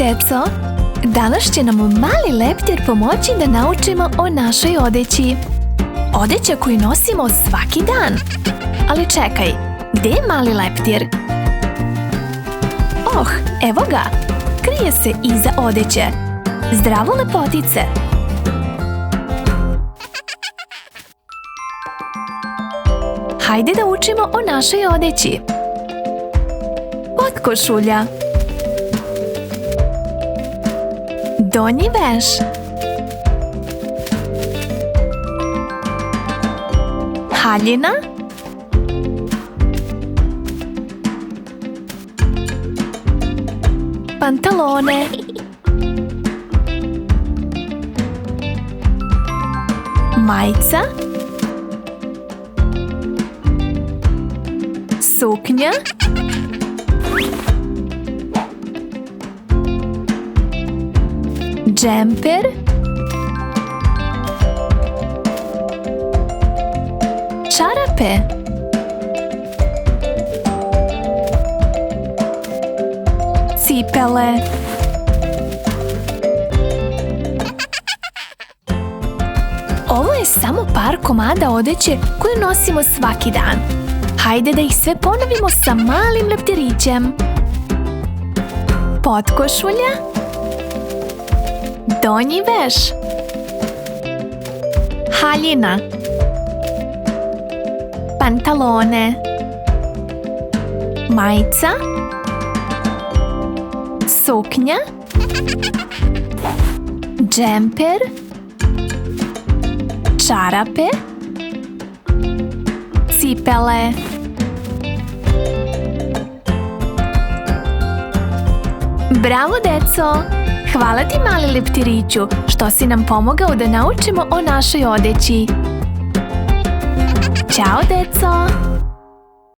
deco! Danas će nam mali leptir pomoći da naučimo o našoj odeći. Odeća koju nosimo svaki dan. Ali čekaj, gdje je mali leptir? Evo ga! Krije se iza odeće. Zdravo, lepotice! Hajde da učimo o našoj odeći. Potkošulja. Donji veš. Haljina. Pantalone. Majica. Suknja. Džemper. Čarape. Cipele. Ovo je samo par komada odeće koju nosimo svaki dan. Hajde da ih sve ponovimo sa malim leptirićem. Potkošulja. Donji veš. Haljina. Pantalone. Majica. Suknja. Džemper. Čarape. Cipele. Bravo, deco! Hvala ti, mali leptiriću, što si nam pomogao da naučimo o našoj odeći. Ćao, deco!